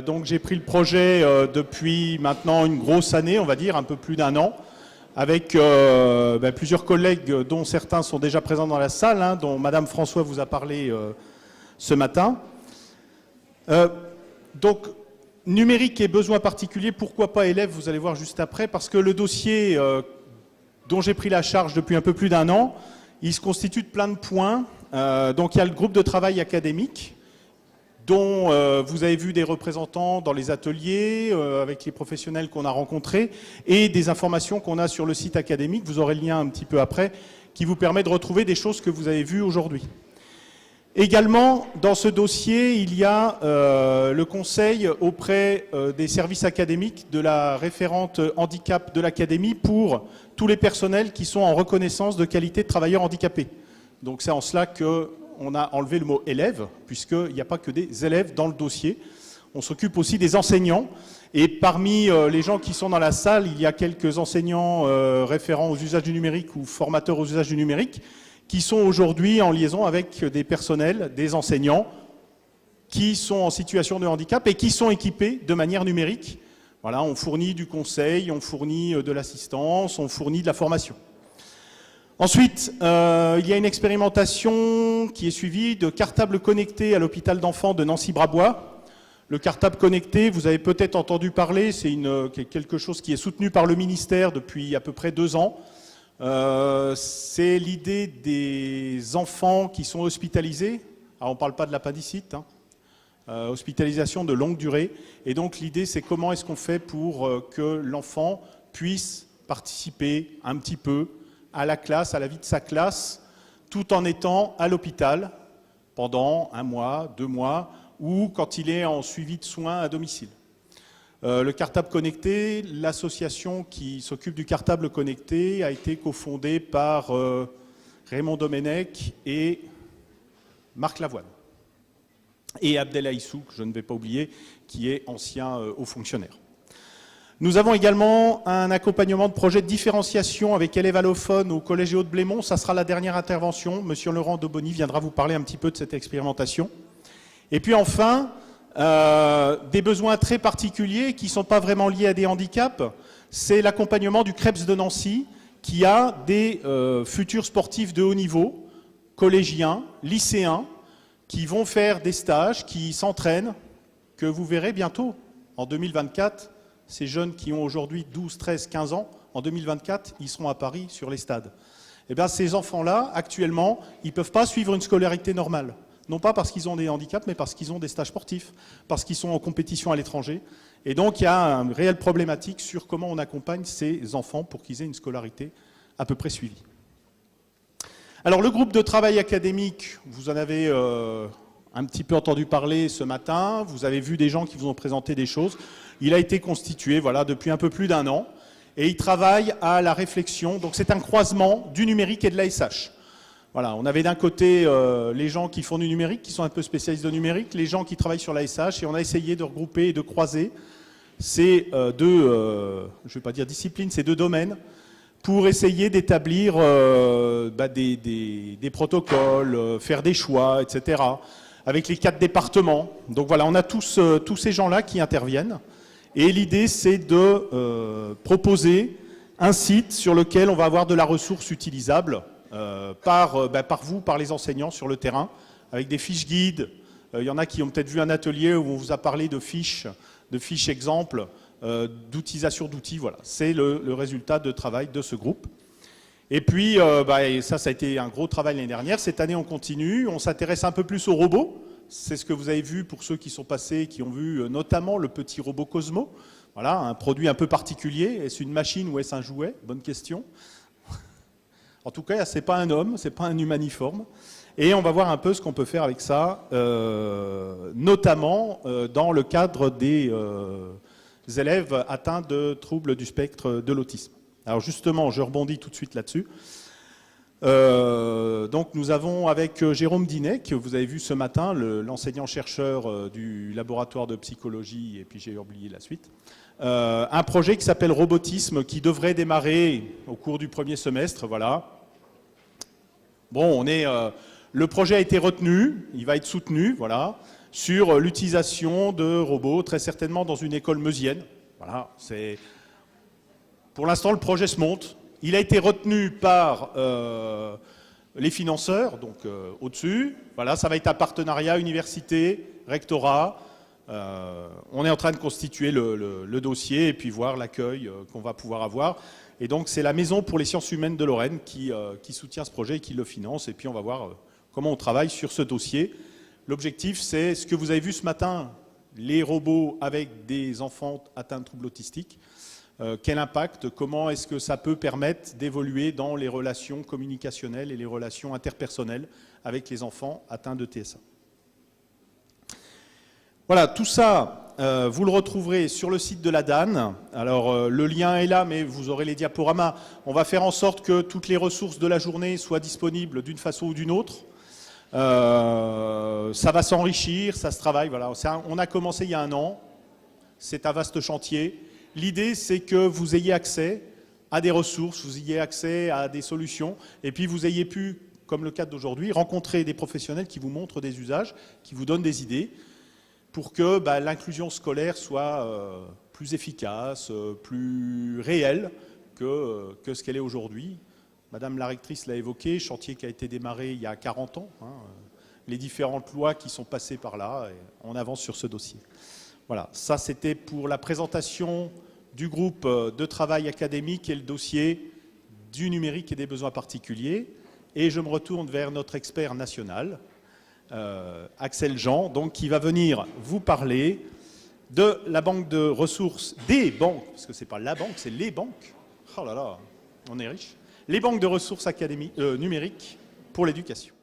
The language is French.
Donc j'ai pris le projet depuis maintenant une grosse année, on va dire, un peu plus d'un an, avec plusieurs collègues dont certains sont déjà présents dans la salle, hein, dont Madame François vous a parlé ce matin. Donc numérique et besoins particuliers, pourquoi pas élèves, vous allez voir juste après, parce que le dossier dont j'ai pris la charge depuis un peu plus d'un an, il se constitue de plein de points. Donc il y a le groupe de travail académique, dont vous avez vu des représentants dans les ateliers, avec les professionnels qu'on a rencontrés, et des informations qu'on a sur le site académique, vous aurez le lien un petit peu après, qui vous permet de retrouver des choses que vous avez vues aujourd'hui. Également, dans ce dossier, il y a le conseil auprès des services académiques de la référente handicap de l'académie pour tous les personnels qui sont en reconnaissance de qualité de travailleurs handicapés. Donc c'est en cela qu'on a enlevé le mot élève, puisqu'il n'y a pas que des élèves dans le dossier. On s'occupe aussi des enseignants. Et parmi les gens qui sont dans la salle, il y a quelques enseignants référents aux usages du numérique ou formateurs aux usages du numérique qui sont aujourd'hui en liaison avec des personnels, des enseignants qui sont en situation de handicap et qui sont équipés de manière numérique. Voilà, on fournit du conseil, on fournit de l'assistance, on fournit de la formation. Ensuite, il y a une expérimentation qui est suivie de cartable connecté à l'hôpital d'enfants de Nancy-Brabois. Le cartable connecté, vous avez peut-être entendu parler, c'est quelque chose qui est soutenu par le ministère depuis à peu près 2 ans. C'est l'idée des enfants qui sont hospitalisés. Alors on ne parle pas de l'appendicite, hein. Hospitalisation de longue durée. Et donc l'idée, c'est comment est-ce qu'on fait pour que l'enfant puisse participer un petit peu à la classe, à la vie de sa classe, tout en étant à l'hôpital pendant 1 mois, 2 mois, ou quand il est en suivi de soins à domicile. Le cartable connecté, l'association qui s'occupe du cartable connecté a été cofondée par Raymond Domenech et Marc Lavoine. Et Abdelhaï Souk, je ne vais pas oublier, qui est ancien haut fonctionnaire. Nous avons également un accompagnement de projet de différenciation avec élèves allophones au Collège Haut-de-Blémont. Ça sera la dernière intervention. Monsieur Laurent Daubony viendra vous parler un petit peu de cette expérimentation. Et puis enfin, des besoins très particuliers qui ne sont pas vraiment liés à des handicaps. C'est l'accompagnement du CREPS de Nancy qui a des futurs sportifs de haut niveau, collégiens, lycéens, qui vont faire des stages, qui s'entraînent, que vous verrez bientôt en 2024. Ces jeunes qui ont aujourd'hui 12, 13, 15 ans, en 2024, ils seront à Paris sur les stades. Eh bien, ces enfants-là, actuellement, ils ne peuvent pas suivre une scolarité normale. Non pas parce qu'ils ont des handicaps, mais parce qu'ils ont des stages sportifs, parce qu'ils sont en compétition à l'étranger. Et donc, il y a une réelle problématique sur comment on accompagne ces enfants pour qu'ils aient une scolarité à peu près suivie. Alors, le groupe de travail académique, vous en avez un petit peu entendu parler ce matin. Vous avez vu des gens qui vous ont présenté des choses. Il a été constitué voilà, depuis un peu plus d'1 an et il travaille à la réflexion. Donc c'est un croisement du numérique et de l'ASH. Voilà, on avait d'un côté les gens qui font du numérique, qui sont un peu spécialistes de numérique, les gens qui travaillent sur l'ASH et on a essayé de regrouper et de croiser ces deux, je ne vais pas dire disciplines, ces 2 domaines pour essayer d'établir des protocoles, faire des choix, etc. avec les 4 départements. Donc voilà, on a tous ces gens-là qui interviennent. Et l'idée, c'est de proposer un site sur lequel on va avoir de la ressource utilisable par vous, par les enseignants sur le terrain, avec des fiches guides. Il y en a qui ont peut-être vu un atelier où on vous a parlé de fiches exemples, d'utilisation d'outils. Voilà, c'est le résultat de travail de ce groupe. Et puis, et ça a été un gros travail l'année dernière. Cette année, on continue. On s'intéresse un peu plus aux robots. C'est ce que vous avez vu pour ceux qui sont passés, qui ont vu notamment le petit robot Cosmo. Voilà, un produit un peu particulier. Est-ce une machine ou est-ce un jouet? Bonne question. En tout cas, ce n'est pas un homme, ce n'est pas un humaniforme. Et on va voir un peu ce qu'on peut faire avec ça, notamment dans le cadre des élèves atteints de troubles du spectre de l'autisme. Alors justement, je rebondis tout de suite là-dessus. Donc nous avons avec Jérôme Dinet, que vous avez vu ce matin, l'enseignant-chercheur du laboratoire de psychologie, et puis j'ai oublié la suite, un projet qui s'appelle Robotisme, qui devrait démarrer au cours du 1er semestre. Voilà. Bon, le projet a été retenu, il va être soutenu, voilà. sur l'utilisation de robots, très certainement dans une école meusienne. Voilà, pour l'instant, le projet se monte. Il a été retenu par les financeurs, donc au-dessus. Voilà, ça va être un partenariat université, rectorat. On est en train de constituer le dossier et puis voir l'accueil qu'on va pouvoir avoir. Et donc, c'est la Maison pour les sciences humaines de Lorraine qui soutient ce projet et qui le finance. Et puis, on va voir comment on travaille sur ce dossier. L'objectif, c'est ce que vous avez vu ce matin, les robots avec des enfants atteints de troubles autistiques. Quel impact, comment est-ce que ça peut permettre d'évoluer dans les relations communicationnelles et les relations interpersonnelles avec les enfants atteints de TSA. Voilà, tout ça, vous le retrouverez sur le site de la DAN. Alors, le lien est là, mais vous aurez les diaporamas. On va faire en sorte que toutes les ressources de la journée soient disponibles d'une façon ou d'une autre. Ça va s'enrichir, ça se travaille. Voilà. On a commencé il y a 1 an. C'est un vaste chantier. L'idée, c'est que vous ayez accès à des ressources, vous ayez accès à des solutions, et puis vous ayez pu, comme le cas d'aujourd'hui, rencontrer des professionnels qui vous montrent des usages, qui vous donnent des idées, pour que l'inclusion scolaire soit plus efficace, plus réelle que ce qu'elle est aujourd'hui. Madame la rectrice l'a évoqué, chantier qui a été démarré il y a 40 ans, les différentes lois qui sont passées par là, et on avance sur ce dossier. Voilà, ça c'était pour la présentation du groupe de travail académique et le dossier du numérique et des besoins particuliers. Et je me retourne vers notre expert national, Axel Jean, donc, qui va venir vous parler de la banque de ressources, des banques, parce que ce n'est pas la banque, c'est les banques. Oh là là, on est riche. Les banques de ressources numériques pour l'éducation.